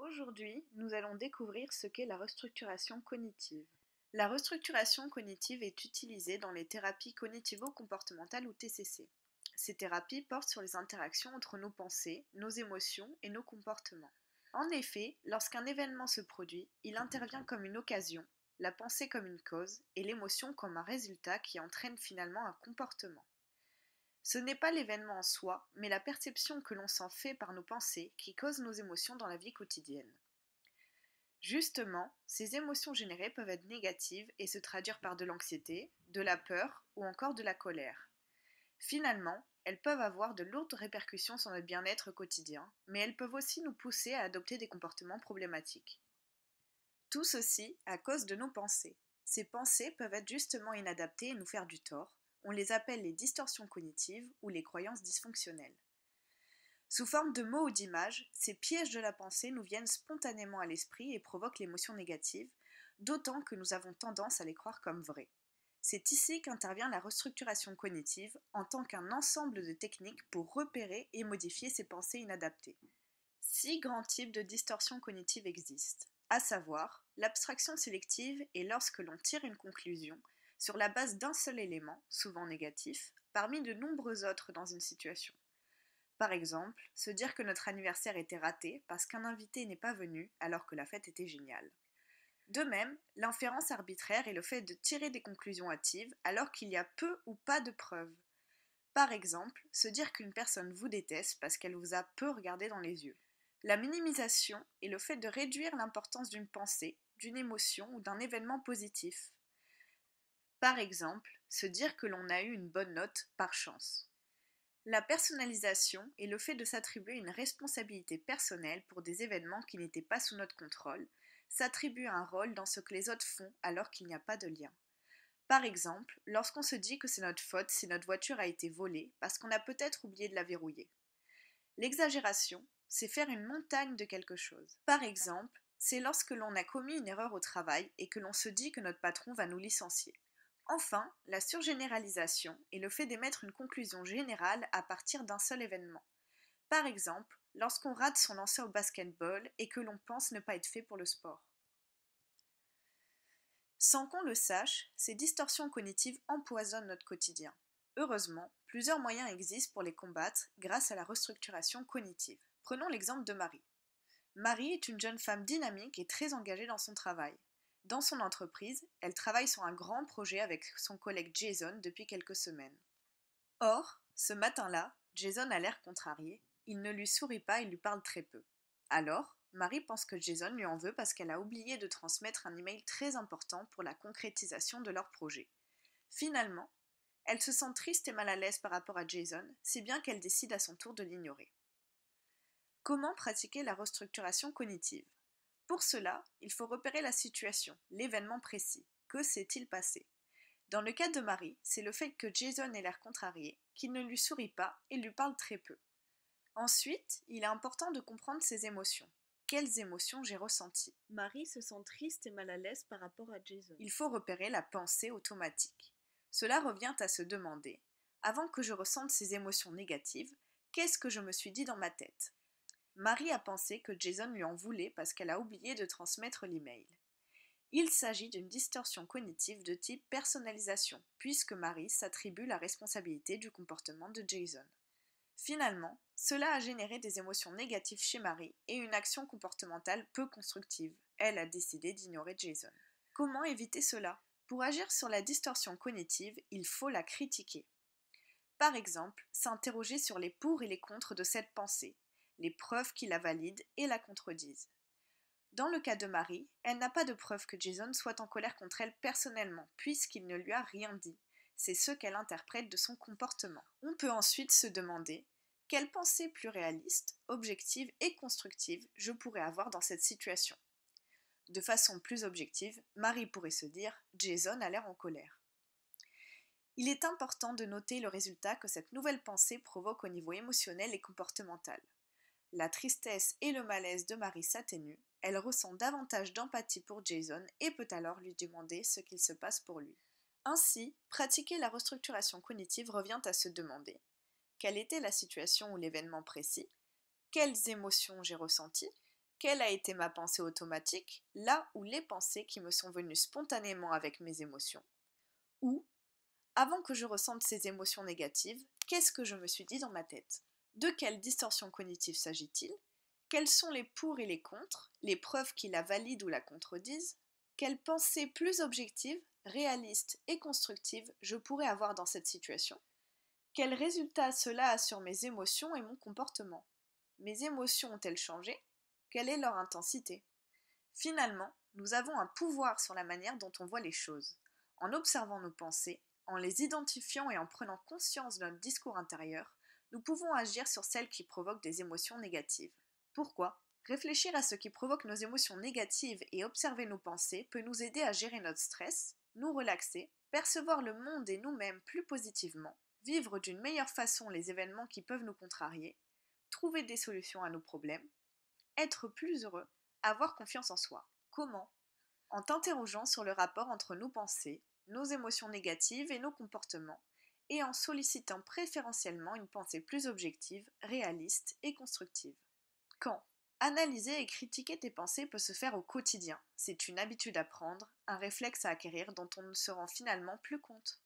Aujourd'hui, nous allons découvrir ce qu'est la restructuration cognitive. La restructuration cognitive est utilisée dans les thérapies cognitivo-comportementales ou TCC. Ces thérapies portent sur les interactions entre nos pensées, nos émotions et nos comportements. En effet, lorsqu'un événement se produit, il intervient comme une occasion, la pensée comme une cause et l'émotion comme un résultat qui entraîne finalement un comportement. Ce n'est pas l'événement en soi, mais la perception que l'on s'en fait par nos pensées qui cause nos émotions dans la vie quotidienne. Justement, ces émotions générées peuvent être négatives et se traduire par de l'anxiété, de la peur ou encore de la colère. Finalement, elles peuvent avoir de lourdes répercussions sur notre bien-être quotidien, mais elles peuvent aussi nous pousser à adopter des comportements problématiques. Tout ceci à cause de nos pensées. Ces pensées peuvent être justement inadaptées et nous faire du tort. On les appelle les distorsions cognitives ou les croyances dysfonctionnelles. Sous forme de mots ou d'images, ces pièges de la pensée nous viennent spontanément à l'esprit et provoquent l'émotion négative, d'autant que nous avons tendance à les croire comme vraies. C'est ici qu'intervient la restructuration cognitive en tant qu'un ensemble de techniques pour repérer et modifier ces pensées inadaptées. 6 grands types de distorsions cognitives existent, à savoir l'abstraction sélective est lorsque l'on tire une conclusion sur la base d'un seul élément, souvent négatif, parmi de nombreux autres dans une situation. Par exemple, se dire que notre anniversaire était raté parce qu'un invité n'est pas venu alors que la fête était géniale. De même, l'inférence arbitraire est le fait de tirer des conclusions hâtives alors qu'il y a peu ou pas de preuves. Par exemple, se dire qu'une personne vous déteste parce qu'elle vous a peu regardé dans les yeux. La minimisation est le fait de réduire l'importance d'une pensée, d'une émotion ou d'un événement positif. Par exemple, se dire que l'on a eu une bonne note par chance. La personnalisation est le fait de s'attribuer une responsabilité personnelle pour des événements qui n'étaient pas sous notre contrôle, s'attribuer un rôle dans ce que les autres font alors qu'il n'y a pas de lien. Par exemple, lorsqu'on se dit que c'est notre faute si notre voiture a été volée parce qu'on a peut-être oublié de la verrouiller. L'exagération, c'est faire une montagne de quelque chose. Par exemple, c'est lorsque l'on a commis une erreur au travail et que l'on se dit que notre patron va nous licencier. Enfin, la surgénéralisation est le fait d'émettre une conclusion générale à partir d'un seul événement. Par exemple, lorsqu'on rate son lancer au basketball et que l'on pense ne pas être fait pour le sport. Sans qu'on le sache, ces distorsions cognitives empoisonnent notre quotidien. Heureusement, plusieurs moyens existent pour les combattre grâce à la restructuration cognitive. Prenons l'exemple de Marie. Marie est une jeune femme dynamique et très engagée dans son travail. Dans son entreprise, elle travaille sur un grand projet avec son collègue Jason depuis quelques semaines. Or, ce matin-là, Jason a l'air contrarié, il ne lui sourit pas et lui parle très peu. Alors, Marie pense que Jason lui en veut parce qu'elle a oublié de transmettre un email très important pour la concrétisation de leur projet. Finalement, elle se sent triste et mal à l'aise par rapport à Jason, si bien qu'elle décide à son tour de l'ignorer. Comment pratiquer la restructuration cognitive? Pour cela, il faut repérer la situation, l'événement précis. Que s'est-il passé? Dans le cas de Marie, c'est le fait que Jason ait l'air contrarié, qu'il ne lui sourit pas et lui parle très peu. Ensuite, il est important de comprendre ses émotions. Quelles émotions j'ai ressenties? Marie se sent triste et mal à l'aise par rapport à Jason. Il faut repérer la pensée automatique. Cela revient à se demander, avant que je ressente ces émotions négatives, qu'est-ce que je me suis dit dans ma tête? Marie a pensé que Jason lui en voulait parce qu'elle a oublié de transmettre l'email. Il s'agit d'une distorsion cognitive de type personnalisation, puisque Marie s'attribue la responsabilité du comportement de Jason. Finalement, cela a généré des émotions négatives chez Marie et une action comportementale peu constructive. Elle a décidé d'ignorer Jason. Comment éviter cela? Pour agir sur la distorsion cognitive, il faut la critiquer. Par exemple, s'interroger sur les pour et les contre de cette pensée, les preuves qui la valident et la contredisent. Dans le cas de Marie, elle n'a pas de preuve que Jason soit en colère contre elle personnellement, puisqu'il ne lui a rien dit. C'est ce qu'elle interprète de son comportement. On peut ensuite se demander quelle pensée plus réaliste, objective et constructive je pourrais avoir dans cette situation. De façon plus objective, Marie pourrait se dire « Jason a l'air en colère ». Il est important de noter le résultat que cette nouvelle pensée provoque au niveau émotionnel et comportemental. La tristesse et le malaise de Marie s'atténuent, elle ressent davantage d'empathie pour Jason et peut alors lui demander ce qu'il se passe pour lui. Ainsi, pratiquer la restructuration cognitive revient à se demander quelle était la situation ou l'événement précis, quelles émotions j'ai ressenties, Quelle a été ma pensée automatique, là où les pensées qui me sont venues spontanément avec mes émotions? Ou, avant que je ressente ces émotions négatives, qu'est-ce que je me suis dit dans ma tête? De quelle distorsion cognitive s'agit-il? Quels sont les pour et les contre, les preuves qui la valident ou la contredisent? Quelle pensée plus objective, réaliste et constructive je pourrais avoir dans cette situation? Quel résultat cela a sur mes émotions et mon comportement? Mes émotions ont-elles changé? Quelle est leur intensité? Finalement, nous avons un pouvoir sur la manière dont on voit les choses. En observant nos pensées, en les identifiant et en prenant conscience de notre discours intérieur, nous pouvons agir sur celles qui provoquent des émotions négatives. Pourquoi? Réfléchir à ce qui provoque nos émotions négatives et observer nos pensées peut nous aider à gérer notre stress, nous relaxer, percevoir le monde et nous-mêmes plus positivement, vivre d'une meilleure façon les événements qui peuvent nous contrarier, trouver des solutions à nos problèmes, être plus heureux, avoir confiance en soi. Comment? En t'interrogeant sur le rapport entre nos pensées, nos émotions négatives et nos comportements, et en sollicitant préférentiellement une pensée plus objective, réaliste et constructive. Quand? Analyser et critiquer tes pensées peut se faire au quotidien. C'est une habitude à prendre, un réflexe à acquérir dont on ne se rend finalement plus compte.